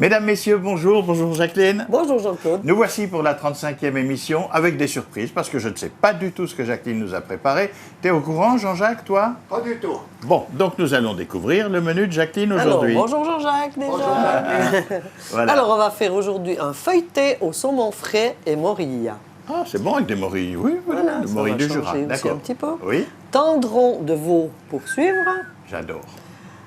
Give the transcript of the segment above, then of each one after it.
Mesdames, Messieurs, bonjour. Bonjour Jacqueline. Bonjour Jean-Claude. Nous voici pour la 35e émission avec des surprises parce que je ne sais pas du tout ce que Jacqueline nous a préparé. Tu es au courant, Jean-Jacques, toi? Pas du tout. Bon, donc nous allons découvrir le menu de Jacqueline aujourd'hui. Alors, bonjour Jean-Jacques déjà. Bonjour Jacqueline. Voilà. Alors, on va faire aujourd'hui un feuilleté au saumon frais et morilla. Ah, c'est bon avec des morilles, oui, Voilà, des ça morilles va du changer Jura. aussi D'accord. un petit peu. Oui, Tendron de veau pour suivre. j'adore.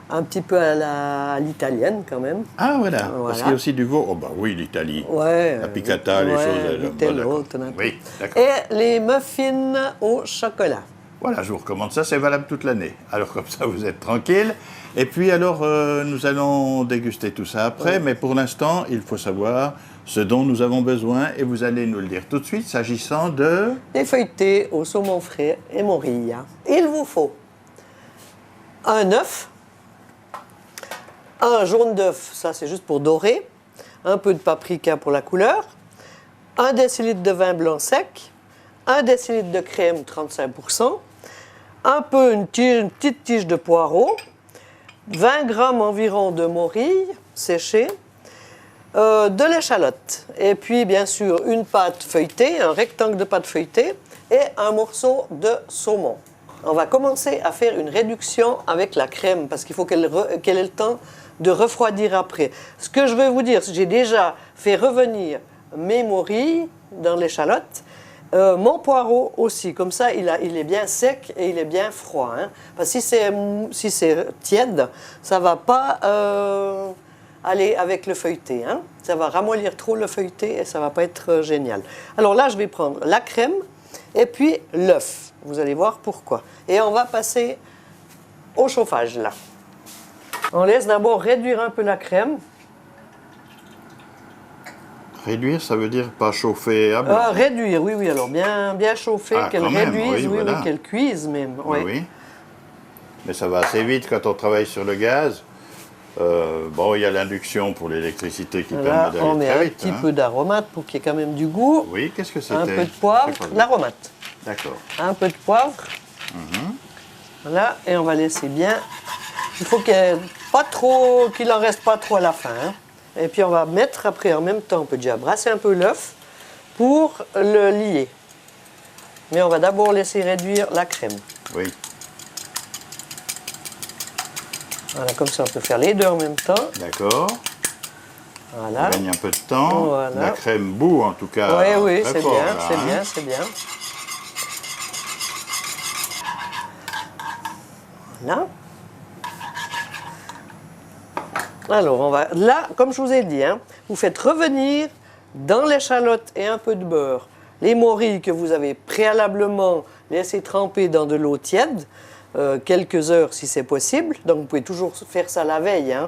Un petit peu à l'italienne quand même. Ah, voilà. Voilà. Parce qu'il y a aussi du veau. Oh, bah oui, l'Italie. Ouais. La piccata, les ouais, choses. vitello, d'accord. tonnato. Oui, d'accord. Et les muffins au chocolat. Voilà, je vous recommande ça, c'est valable toute l'année. Alors comme ça, vous êtes tranquille. Et puis alors, nous allons déguster tout ça après, mais pour l'instant, il faut savoir ce dont nous avons besoin et vous allez nous le dire tout de suite, s'agissant de... Des feuilletés au saumon frais et morilla. Il vous faut un œuf, un jaune d'œuf, ça c'est juste pour dorer, un peu de paprika pour la couleur, 1 décilitre de vin blanc sec, 1 décilitre de crème 35%, un peu une petite tige de poireau, 20 grammes environ de morille séchée, de l'échalote, et puis bien sûr une pâte feuilletée, un rectangle de pâte feuilletée et un morceau de saumon. On va commencer à faire une réduction avec la crème parce qu'il faut qu'elle ait le temps de refroidir après. Ce que je veux vous dire, c'est que j'ai déjà fait revenir mes morilles dans l'échalote, mon poireau aussi, comme ça il est bien sec et il est bien froid. Hein. Parce que si c'est tiède, ça ne va pas aller avec le feuilleté. Hein. Ça va ramollir trop le feuilleté et ça ne va pas être génial. Alors là, je vais prendre la crème et puis l'œuf. Vous allez voir pourquoi. Et on va passer au chauffage là. On laisse d'abord réduire un peu la crème. Réduire, ça veut dire pas chauffer à blanc. Réduire, oui, oui. Alors bien chauffer, Ah, qu'elle quand même, réduise, oui, voilà. oui, qu'elle cuise même. Oui, Ouais. oui. Mais ça va assez vite quand on travaille sur le gaz. Bon, il y a l'induction pour l'électricité qui Là, permet on d'aller met très un vite. petit hein. peu d'aromate pour qu'il y ait quand même du goût. Oui, qu'est-ce que c'était? Un peu de poivre, C'est pas bon. l'aromate. D'accord. Un peu de poivre. Voilà, et on va laisser bien. Il faut qu'il en reste pas trop à la fin. Hein. Et puis on va mettre après en même temps, on peut déjà brasser un peu l'œuf pour le lier. Mais on va d'abord laisser réduire la crème. Oui. Voilà, comme ça on peut faire les deux en même temps. D'accord. Voilà. On gagne un peu de temps. Voilà. La crème bout, en tout cas. Oui, oui, très c'est fort, bien, là, c'est hein. bien, c'est bien. Voilà. Alors, on va là, comme je vous ai dit, hein, vous faites revenir dans l'échalote et un peu de beurre les morilles que vous avez préalablement laissées tremper dans de l'eau tiède, quelques heures si c'est possible. Donc, vous pouvez toujours faire ça la veille. Hein.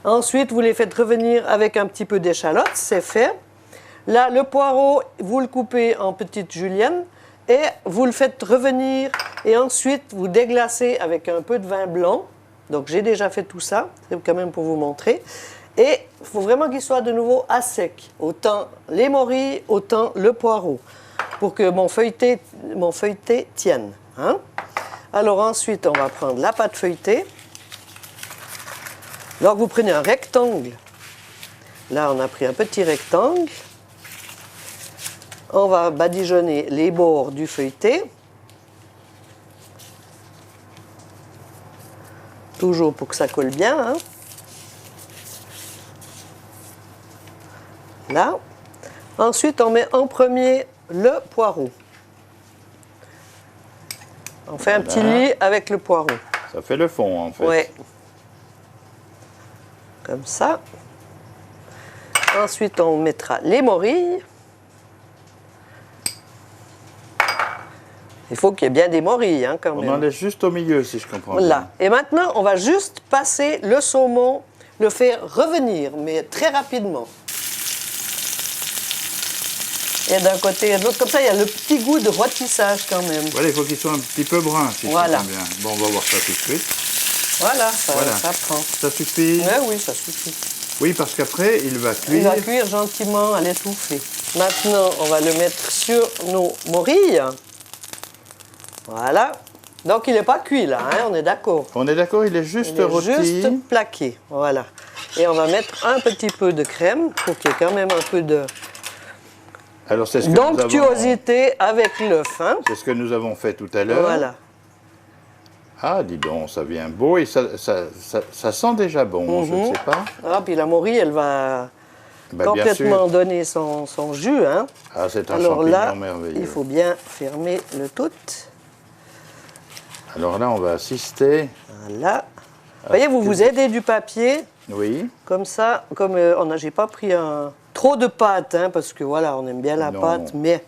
Ensuite, vous les faites revenir avec un petit peu d'échalote, c'est fait. Là, le poireau, vous le coupez en petites juliennes et vous le faites revenir. Et ensuite, vous déglacez avec un peu de vin blanc. Donc, j'ai déjà fait tout ça, c'est quand même pour vous montrer. Et il faut vraiment qu'il soit de nouveau à sec. Autant les morilles, autant le poireau. Pour que mon feuilleté tienne. Hein? Alors ensuite, on va prendre la pâte feuilletée. Donc, vous prenez un rectangle. Là, on a pris un petit rectangle. On va badigeonner les bords du feuilleté. Toujours pour que ça colle bien. Hein. Là. Ensuite, on met en premier le poireau. On fait un petit lit avec le poireau. Ça fait le fond, en fait. Oui. Comme ça. Ensuite, on mettra les morilles. Il faut qu'il y ait bien des morilles, hein, quand même. On en laisse juste au milieu, si je comprends bien. Voilà. Et maintenant, on va juste passer le saumon, le faire revenir, mais très rapidement. Et d'un côté et de l'autre, comme ça, il y a le petit goût de rôtissage quand même. Voilà, il faut qu'il soit un petit peu brun, si Voilà. je comprends bien. Bon, on va voir ça tout de suite. Voilà, Voilà. ça prend. Ça suffit? Oui, oui, ça suffit. Oui, parce qu'après, il va cuire. Il va cuire gentiment à l'étouffée. Maintenant, on va le mettre sur nos morilles. Voilà. Donc, il n'est pas cuit là, hein, on est d'accord. On est d'accord, il est juste Il est rôti. juste plaqué, voilà. Et on va mettre un petit peu de crème pour qu'il y ait quand même un peu de Alors, c'est ce que d'onctuosité avec l'œuf. Hein. C'est ce que nous avons fait tout à l'heure. Voilà. Ah, dis donc, ça vient beau et ça sent déjà bon, je ne sais pas. Ah, puis la morille, elle va Bah, complètement donner son jus. Hein. Ah, c'est un Alors champignon là, merveilleux. il faut bien fermer le tout. Alors là, on va assister. Voilà. Vous voyez, vous vous aidez du papier, Oui. comme ça, comme j'ai pas pris trop de pâte, hein, parce que voilà, on aime bien la Non. pâte, mais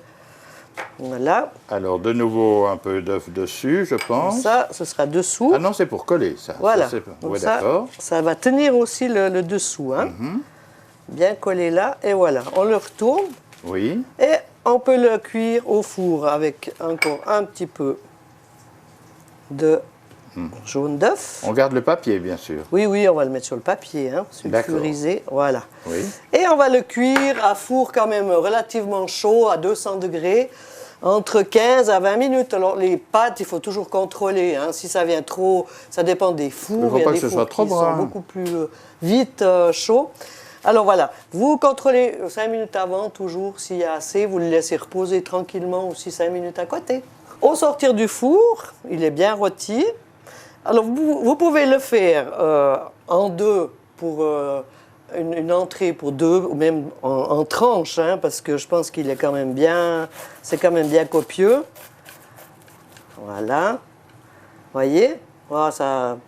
voilà. Alors, de nouveau, un peu d'œuf dessus, je pense. Ça, ce sera dessous. Ah non, c'est pour coller, ça. Voilà. Ça, Donc oui, ça, d'accord. ça va tenir aussi le dessous. Hein. Bien collé là, et voilà. On le retourne, Oui. et on peut le cuire au four avec encore un petit peu de jaune d'œuf. On garde le papier, bien sûr. Oui, oui, on va le mettre sur le papier, hein, D'accord. sulfurisé, voilà. Oui. Et on va le cuire à four quand même relativement chaud, à 200 degrés, entre 15 à 20 minutes. Alors les pâtes, il faut toujours contrôler, hein. Si ça vient trop, ça dépend des fours. Il ne faut y a pas des que ce fours soit trop qui brun. sont beaucoup plus vite chauds. Alors voilà, vous contrôlez 5 minutes avant, toujours, s'il y a assez, vous le laissez reposer tranquillement aussi 5 minutes à côté. Au sortir du four, il est bien rôti. Alors, vous pouvez le faire en deux pour une entrée pour deux, ou même en tranches, hein, parce que je pense qu'il est quand même bien, c'est quand même bien copieux. Voilà. Voyez, oh, ça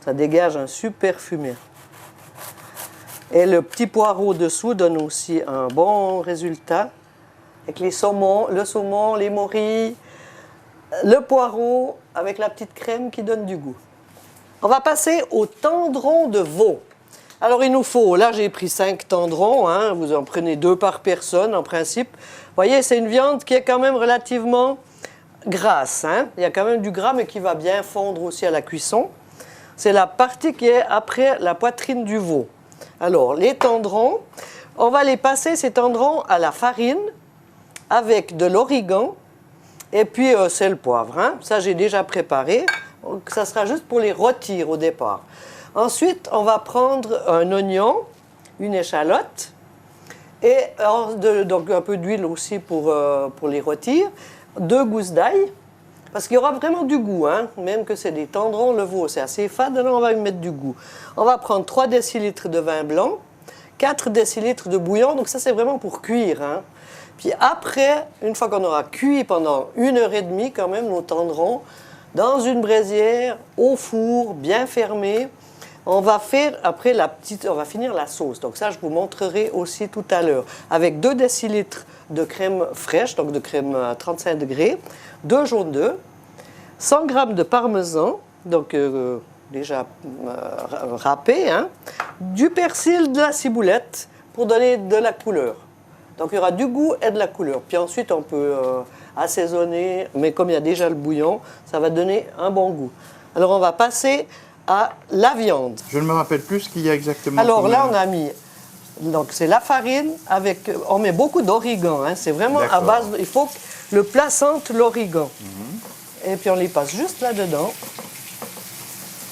dégage un super fumé. Et le petit poireau dessous donne aussi un bon résultat. Avec les saumons, le saumon, les morilles, le poireau avec la petite crème qui donne du goût. On va passer au tendron de veau. Alors il nous faut, là j'ai pris 5 tendrons, hein, vous en prenez 2 par personne en principe. Vous voyez, c'est une viande qui est quand même relativement grasse. Hein. Il y a quand même du gras mais qui va bien fondre aussi à la cuisson. C'est la partie qui est après la poitrine du veau. Alors les tendrons, on va les passer ces tendrons à la farine avec de l'origan. Et puis, c'est le poivre. Hein. Ça, j'ai déjà préparé. Donc, ça sera juste pour les rôtir au départ. Ensuite, on va prendre un oignon, une échalote, et donc un peu d'huile aussi pour les rôtir, 2 gousses d'ail, parce qu'il y aura vraiment du goût. Hein. Même que c'est des tendrons, le veau, c'est assez fade, alors on va y mettre du goût. On va prendre 3 décilitres de vin blanc, 4 décilitres de bouillon, donc ça, c'est vraiment pour cuire. Hein. Puis après, une fois qu'on aura cuit pendant 1h30 quand même nos tendrons, dans une braisière, au four, bien fermé, on va faire après on va finir la sauce. Donc ça, je vous montrerai aussi tout à l'heure. Avec 2 décilitres de crème fraîche, donc de crème à 35 degrés, 2 jaunes d'œufs, 100 g de parmesan, donc déjà râpé, hein, du persil, de la ciboulette pour donner de la couleur. Donc, il y aura du goût et de la couleur. Puis ensuite, on peut assaisonner, mais comme il y a déjà le bouillon, ça va donner un bon goût. Alors, on va passer à la viande. Je ne me rappelle plus ce qu'il y a exactement. Alors là, on a mis... Donc, c'est la farine avec... On met beaucoup d'origan. Hein, c'est vraiment à base... Il faut que le plat sente l'origan. Et puis, on les passe juste là-dedans.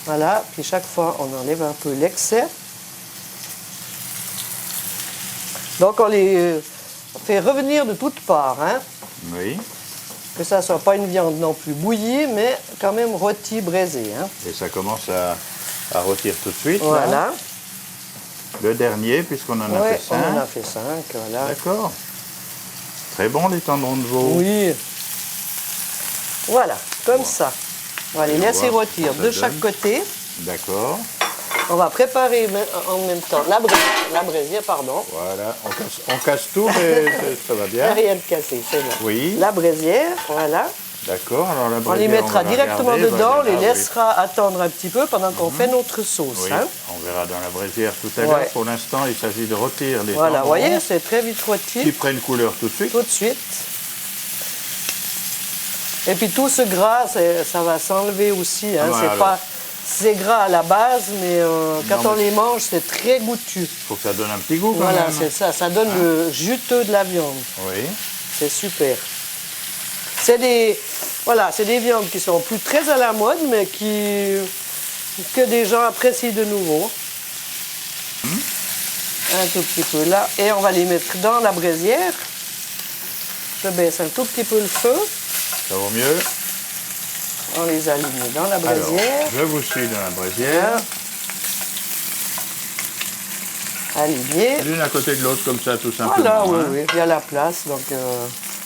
Voilà. Puis, chaque fois, on enlève un peu l'excès. Donc, on les fait revenir de toutes parts. Hein? Oui. Que ça ne soit pas une viande non plus bouillie, mais quand même rôtie, braisée. Hein? Et ça commence à rôtir tout de suite. Voilà. Là. Le dernier, puisqu'on en a fait 5. On en a fait 5, voilà. D'accord. Très bon, les tendrons de veau. Oui. Voilà, comme ça. On va les laisser rôtir de chaque côté. D'accord. On va préparer en même temps la braisière, pardon. Voilà, on casse tout, mais ça va bien. Rien de cassé, c'est bon. Oui. La braisière, voilà. D'accord, alors la braisière, On les mettra directement dedans, on les oui. laissera attendre un petit peu pendant qu'on fait notre sauce. Oui, Hein. on verra dans la braisière tout à l'heure. Pour l'instant, il s'agit de rôtir les Voilà, tendrons. vous voyez, c'est très vite rôti. Qui prennent couleur tout de suite. Tout de suite. Et puis tout ce gras, ça va s'enlever aussi. Hein. Voilà, C'est gras à la base, mais quand on les mange, c'est très goûtu. Il faut que ça donne un petit goût quand Voilà, même. c'est ça. Ça donne le juteux de la viande. Oui. C'est super. C'est des viandes qui sont plus très à la mode, mais que des gens apprécient de nouveau. Un tout petit peu là. Et on va les mettre dans la braisière. Je baisse un tout petit peu le feu. Ça vaut mieux. On les aligne dans la Alors, braisière. je vous suis dans la braisière. Aligné. L'une à côté de l'autre, comme ça, tout simplement. Voilà, oui, hein. oui, il y a la place. Donc,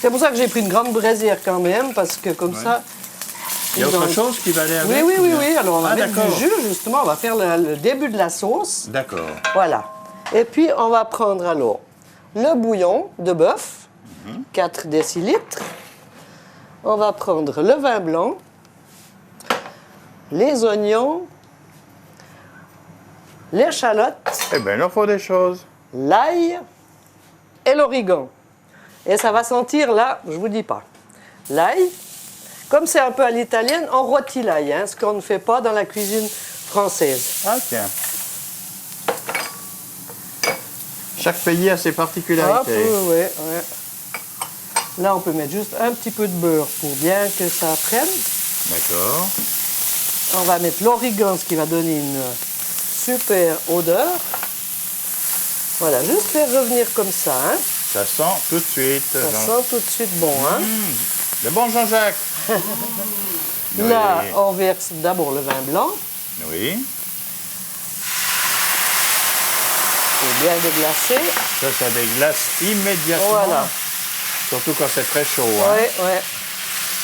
c'est pour ça que j'ai pris une grande braisière quand même, parce que comme ça... Il y a ils ont- autre chose qui va aller avec? Oui, oui, ou oui, bien? oui. Alors, on va Ah, mettre d'accord. du jus, justement. On va faire le début de la sauce. D'accord. Voilà. Et puis, on va prendre alors le bouillon de bœuf, 4 décilitres. On va prendre le vin blanc, les oignons, l'échalote, Eh bien, il en faut des choses. l'ail et l'origan. Et ça va sentir, là, je vous dis pas. L'ail, comme c'est un peu à l'italienne, on rôtit l'ail, hein, ce qu'on ne fait pas dans la cuisine française. Ah, tiens. Chaque pays a ses Hop, particularités. oui, oui. Là, on peut mettre juste un petit peu de beurre pour bien que ça prenne. D'accord. On va mettre l'origan, ce qui va donner une super odeur. Voilà, juste faire revenir comme ça. Hein. Ça sent tout de suite. Ça Jean- sent tout de suite bon. Hein. Le bon Jean-Jacques. Là, Oui. on verse d'abord le vin blanc Oui. pour bien déglacer. Ça déglace immédiatement. Voilà. Surtout quand c'est très chaud. Hein. Ouais, ouais.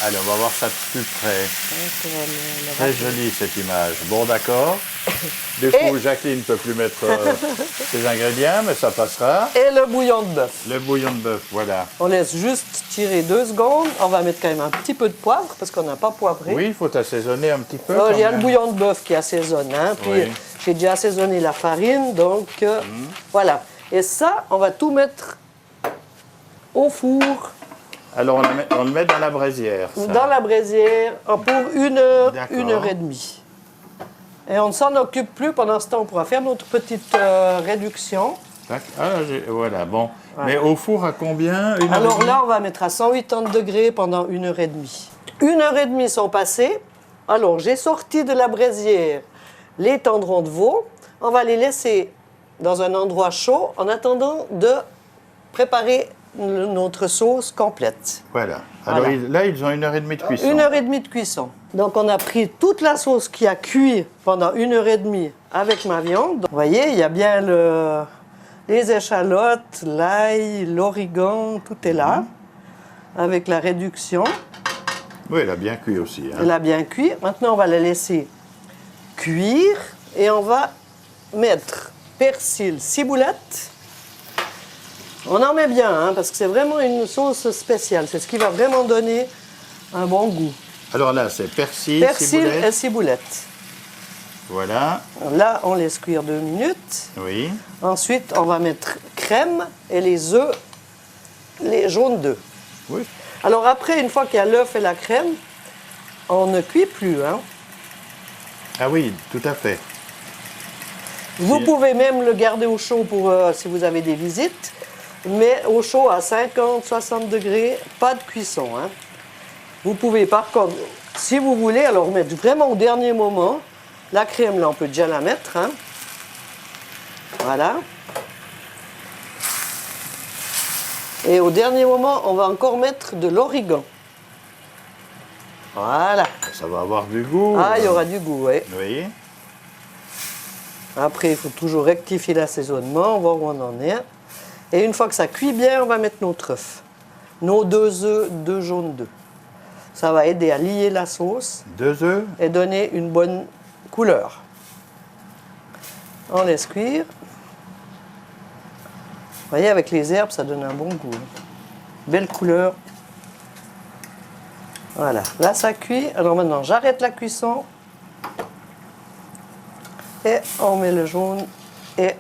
Allez, on va voir ça de plus près. Donc, on va le- Très jolie cette image. Bon, d'accord. Du coup, Jacqueline ne peut plus mettre ses ingrédients, mais ça passera. Et le bouillon de bœuf. Le bouillon de bœuf, voilà. On laisse juste tirer 2 secondes. On va mettre quand même un petit peu de poivre parce qu'on n'a pas poivré. Oui, il faut assaisonner un petit peu. Alors, quand il y a le même. bouillon de bœuf qui assaisonne. Hein. Puis Oui. j'ai déjà assaisonné la farine. Donc voilà. Et ça, on va tout mettre au four, Alors, on le met dans la braisière. ça. dans la braisière, pour 1 heure, D'accord. 1 heure et demie. Et on ne s'en occupe plus. Pendant ce temps, on pourra faire notre petite réduction. Tac. Ah, voilà, bon. Voilà. Mais au four, à combien? Une heure et Alors demie là, on va mettre à 180 degrés pendant 1 heure et demie. 1 heure et demie sont passées. Alors, j'ai sorti de la braisière les tendrons de veau. On va les laisser dans un endroit chaud en attendant de préparer notre sauce complète. Voilà. Alors Voilà. là, ils ont 1 heure et demie de cuisson. 1 heure et demie de cuisson. Donc, on a pris toute la sauce qui a cuit pendant 1 heure et demie avec ma viande. Vous voyez, il y a bien les échalotes, l'ail, l'origan, tout est là, avec la réduction. Oui, elle a bien cuit aussi. Hein. Elle a bien cuit. Maintenant, on va la laisser cuire et on va mettre persil, ciboulette. On en met bien, hein, parce que c'est vraiment une sauce spéciale. C'est ce qui va vraiment donner un bon goût. Alors là, c'est persil, Persil ciboulette. et ciboulette. Voilà. Là, on laisse cuire 2 minutes. Oui. Ensuite, on va mettre crème et les œufs, les jaunes d'œufs. Oui. Alors après, une fois qu'il y a l'œuf et la crème, on ne cuit plus. Hein. Ah oui, tout à fait. Vous pouvez même le garder au chaud pour si vous avez des visites, mais au chaud à 50, 60 degrés, pas de cuisson. Hein. Vous pouvez par contre, si vous voulez, alors mettre vraiment au dernier moment. La crème, là, on peut déjà la mettre. Hein. Voilà. Et au dernier moment, on va encore mettre de l'origan. Voilà. Ça va avoir du goût. Ah, il y aura du goût, oui. Oui. Après, il faut toujours rectifier l'assaisonnement, voir où on en est. Et une fois que ça cuit bien, on va mettre notre œuf. Nos 2 œufs, 2 jaunes d'œufs. Ça va aider à lier la sauce 2 œufs. et donner une bonne couleur. On laisse cuire. Vous voyez, avec les herbes, ça donne un bon goût. Belle couleur. Voilà, là ça cuit. Alors maintenant, j'arrête la cuisson. Et on met le jaune et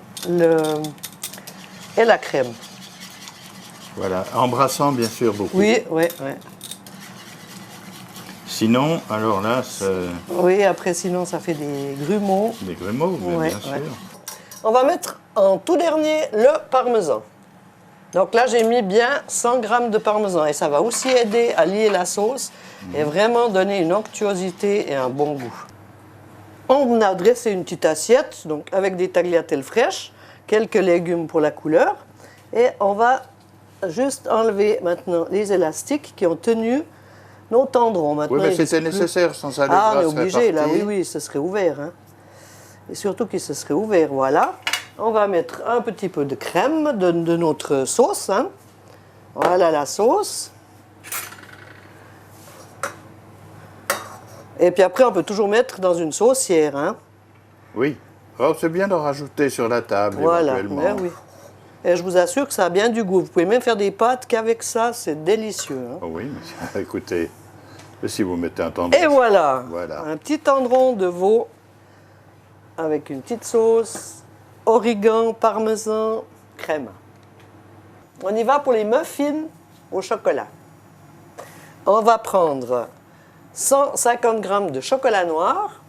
la crème. Voilà. Embrassant, bien sûr, beaucoup. Oui, oui, oui. Sinon, alors là, c'est Oui, après sinon ça fait des grumeaux. des grumeaux, mais Ouais, bien sûr. ouais. On va mettre en tout dernier le parmesan. Donc là, j'ai mis bien 100 g de parmesan et ça va aussi aider à lier la sauce et vraiment donner une onctuosité et un bon goût. On a dressé une petite assiette donc avec des tagliatelles fraîches quelques légumes pour la couleur. Et on va juste enlever maintenant les élastiques qui ont tenu nos tendrons. Maintenant, Oui, mais c'était nécessaire, sans ça le Ah, on gras est serait obligé, là, parti. oui, oui, ce serait ouvert. Hein. Et surtout qu'il se serait ouvert, voilà. On va mettre un petit peu de crème de notre sauce. Hein. Voilà la sauce. Et puis après, on peut toujours mettre dans une saucière. Hein. Oui. Oh, c'est bien d'en rajouter sur la table, Voilà, éventuellement. ben oui. Et je vous assure que ça a bien du goût. Vous pouvez même faire des pâtes qu'avec ça, c'est délicieux. Hein. Oh oui, mais écoutez, si vous mettez un tendron... Et voilà, Voilà. un petit tendron de veau avec une petite sauce, origan, parmesan, crème. On y va pour les muffins au chocolat. On va prendre 150 g de chocolat noir.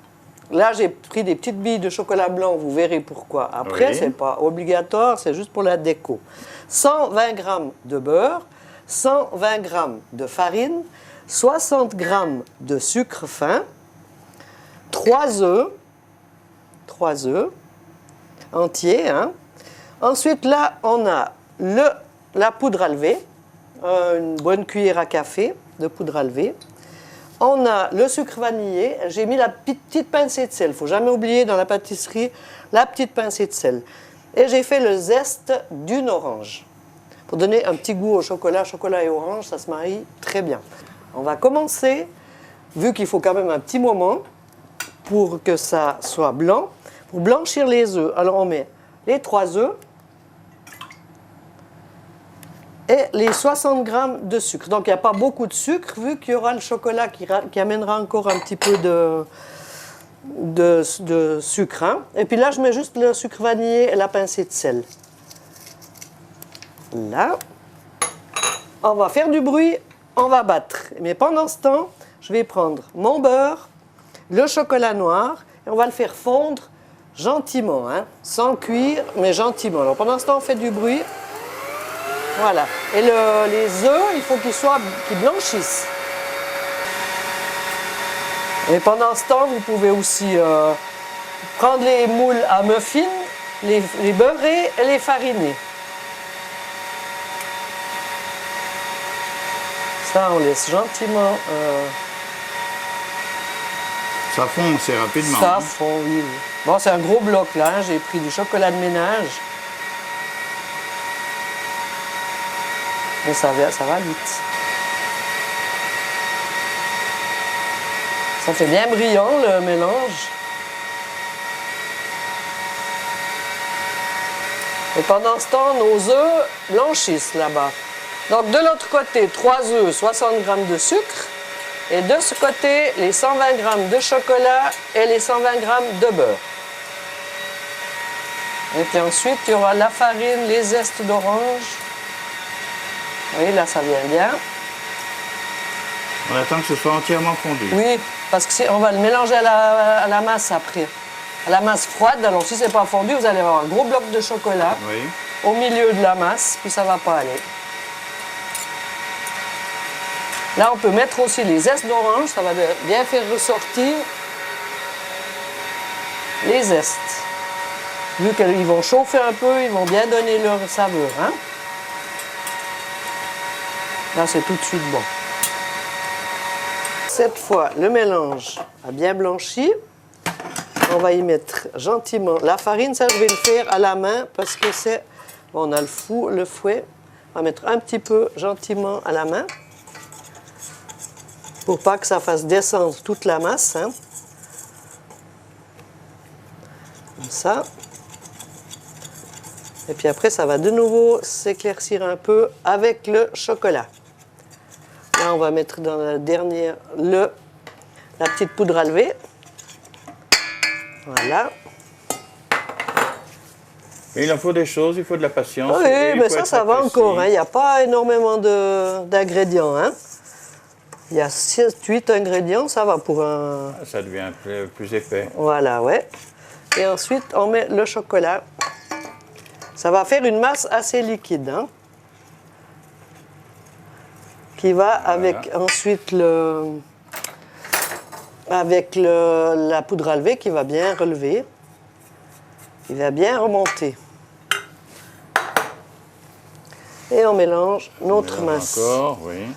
Là, j'ai pris des petites billes de chocolat blanc, vous verrez pourquoi. Après, Oui. ce n'est pas obligatoire, c'est juste pour la déco. 120 g de beurre, 120 g de farine, 60 g de sucre fin, 3 œufs entiers. Hein. Ensuite, là, on a la poudre à lever, une bonne cuillère à café de poudre à lever. On a le sucre vanillé. J'ai mis la petite pincée de sel. Il ne faut jamais oublier dans la pâtisserie la petite pincée de sel. Et j'ai fait le zeste d'une orange. Pour donner un petit goût au chocolat. Chocolat et orange, ça se marie très bien. On va commencer, vu qu'il faut quand même un petit moment pour que ça soit blanc, pour blanchir les œufs. Alors on met les 3 œufs et les 60 g de sucre. Donc, il n'y a pas beaucoup de sucre, vu qu'il y aura le chocolat qui amènera encore un petit peu de sucre. Hein. Et puis là, je mets juste le sucre vanillé et la pincée de sel. Là. On va faire du bruit, on va battre. Mais pendant ce temps, je vais prendre mon beurre, le chocolat noir, et on va le faire fondre gentiment, hein, sans cuire, mais gentiment. Alors, pendant ce temps, on fait du bruit. Voilà. Et les œufs, il faut qu'ils blanchissent. Et pendant ce temps, vous pouvez aussi prendre les moules à muffins, les beurrer et les fariner. Ça, on laisse gentiment... Ça fond assez rapidement. Ça hein. fond, oui. Bon, c'est un gros bloc, là. Hein. J'ai pris du chocolat de ménage. Mais ça va vite. Ça fait bien brillant, le mélange. Et pendant ce temps, nos œufs blanchissent là-bas. Donc, de l'autre côté, 3 œufs, 60 g de sucre. Et de ce côté, les 120 g de chocolat et les 120 g de beurre. Et puis ensuite, il y aura la farine, les zestes d'orange. Oui, là, ça vient bien. On attend que ce soit entièrement fondu. Oui, parce qu'on va le mélanger à la masse après. À la masse froide. Alors, si ce n'est pas fondu, vous allez avoir un gros bloc de chocolat Oui. au milieu de la masse, puis ça ne va pas aller. Là, on peut mettre aussi les zestes d'orange. Ça va bien faire ressortir les zestes. Vu qu'ils vont chauffer un peu, ils vont bien donner leur saveur. Hein? Là, c'est tout de suite bon. Cette fois, le mélange a bien blanchi. On va y mettre gentiment la farine. Ça, je vais le faire à la main parce que c'est... Bon, on a le fouet. On va mettre un petit peu gentiment à la main pour pas que ça fasse descendre toute la masse. Hein. Comme ça. Et puis après, ça va de nouveau s'éclaircir un peu avec le chocolat. Là, on va mettre dans la dernière la petite poudre à lever. Voilà. Et il en faut des choses, il faut de la patience. Oui, et il mais faut être ça va précis. encore. Hein. Il n'y a pas énormément d'ingrédients. Hein. Il y a 7-8 ingrédients, ça va pour un... Ça devient plus épais. Voilà, ouais. Et ensuite, on met le chocolat. Ça va faire une masse assez liquide. Hein. Qui va avec ensuite la poudre à lever qui va bien relever. Il va bien remonter. Et on mélange notre Mélange masse. encore, oui.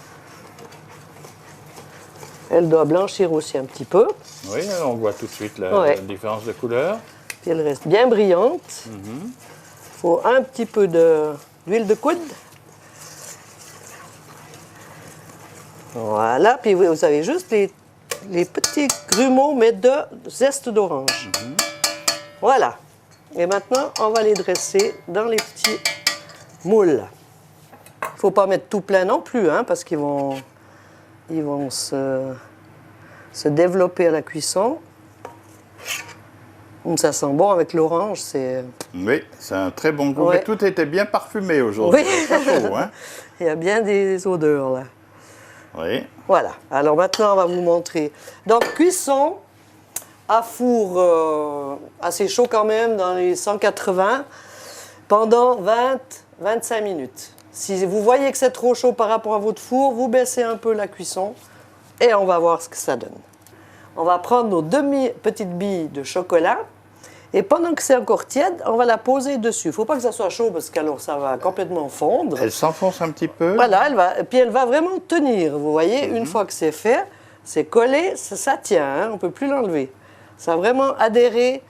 Elle doit blanchir aussi un petit peu. Oui, on voit tout de suite Ouais. la différence de couleur. Puis elle reste bien brillante. Il faut un petit peu d'huile de coude. Voilà. Puis vous avez juste les petits grumeaux, mais de zeste d'orange. Voilà. Et maintenant, on va les dresser dans les petits moules. Il ne faut pas mettre tout plein non plus, hein, parce qu'ils vont se développer à la cuisson. Ça sent bon avec l'orange, c'est... Oui, c'est un très bon goût. Ouais. Mais tout était bien parfumé aujourd'hui. Oui. Chapeau, hein? Il y a bien des odeurs, là. Oui. Voilà. Alors maintenant, on va vous montrer. Donc, cuisson à four assez chaud quand même, dans les 180, pendant 20-25 minutes. Si vous voyez que c'est trop chaud par rapport à votre four, vous baissez un peu la cuisson et on va voir ce que ça donne. On va prendre nos petites billes de chocolat et pendant que c'est encore tiède, on va la poser dessus. Il ne faut pas que ça soit chaud parce qu'alors ça va complètement fondre. Elle s'enfonce un petit peu. Voilà, puis elle va vraiment tenir. Vous voyez, une fois que c'est fait, c'est collé, ça tient, hein, on ne peut plus l'enlever. Ça a vraiment adhéré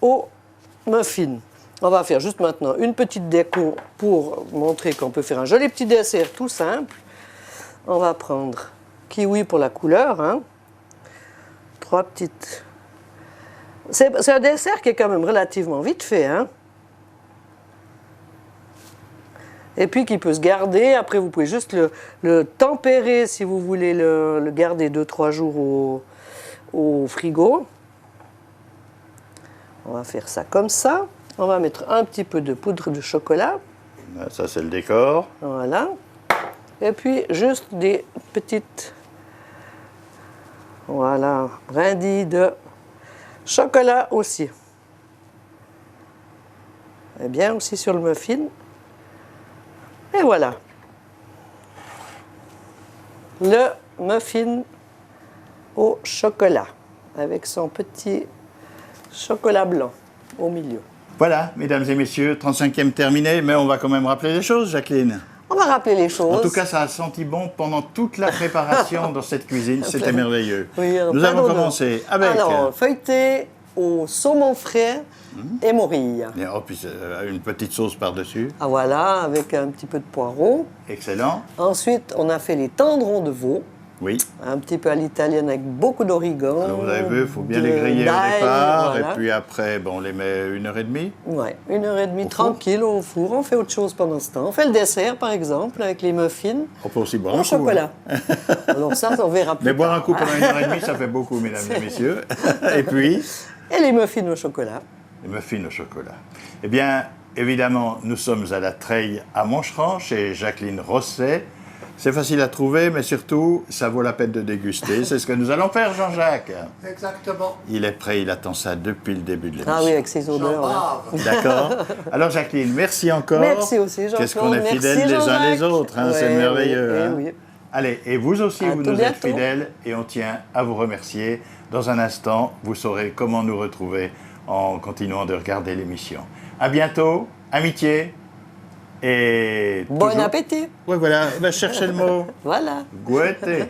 au muffin. On va faire juste maintenant une petite déco pour montrer qu'on peut faire un joli petit dessert tout simple. On va prendre kiwi pour la couleur, hein. 3 petites... C'est un dessert qui est quand même relativement vite fait, hein. Et puis qui peut se garder. Après, vous pouvez juste le tempérer si vous voulez le garder 2-3 jours au frigo. On va faire ça comme ça. On va mettre un petit peu de poudre de chocolat. Ça, c'est le décor. Voilà. Et puis, juste des petites... Voilà, brindilles de chocolat aussi. Et bien aussi sur le muffin. Et voilà. Le muffin au chocolat, avec son petit chocolat blanc au milieu. Voilà, mesdames et messieurs, 35e terminé, mais on va quand même rappeler les choses, Jacqueline. On va rappeler les choses. En tout cas, ça a senti bon pendant toute la préparation dans cette cuisine. C'était merveilleux. Oui, Nous plein avons d'odeurs. commencé avec... Alors, feuilleté au saumon frais et morille. Et, oh, puis une petite sauce par-dessus. Ah voilà, avec un petit peu de poireau. Excellent. Ensuite, on a fait les tendrons de veau, Oui. un petit peu à l'italienne avec beaucoup d'origan. Alors, vous avez vu, il faut bien les griller au départ. Et puis après, bon, on les met 1h30. Ouais, 1h30 Au tranquille au four. On fait autre chose pendant ce temps. On fait le dessert, par exemple, avec les muffins On peut aussi boire au un coup. chocolat. Alors ça, on verra plus Mais boire un tard. coup pendant 1h30, ça fait beaucoup, mesdames et messieurs. Et puis, Et les muffins au chocolat. les muffins au chocolat. Eh bien, évidemment, nous sommes à la Treille à Moncheran, chez Jacqueline Rosset. C'est facile à trouver, mais surtout, ça vaut la peine de déguster. C'est ce que nous allons faire, Jean-Jacques. Exactement. Il est prêt, il attend ça depuis le début de l'émission. Ah oui, avec ces odeurs. là. Jean-Bave. D'accord. Alors, Jacqueline, merci encore. Merci aussi, Jean-Claude. Qu'est-ce qu'on est Merci, fidèles les uns Jean-Jacques. les autres, hein, c'est Ouais, merveilleux. oui, hein. oui. Allez, et vous aussi, À vous tout nous êtes bientôt. fidèles et on tient à vous remercier. Dans un instant, vous saurez comment nous retrouver en continuant de regarder l'émission. À bientôt, amitié et Bon toujours- appétit. Ouais, voilà, va chercher le mot. Voilà. Goûter.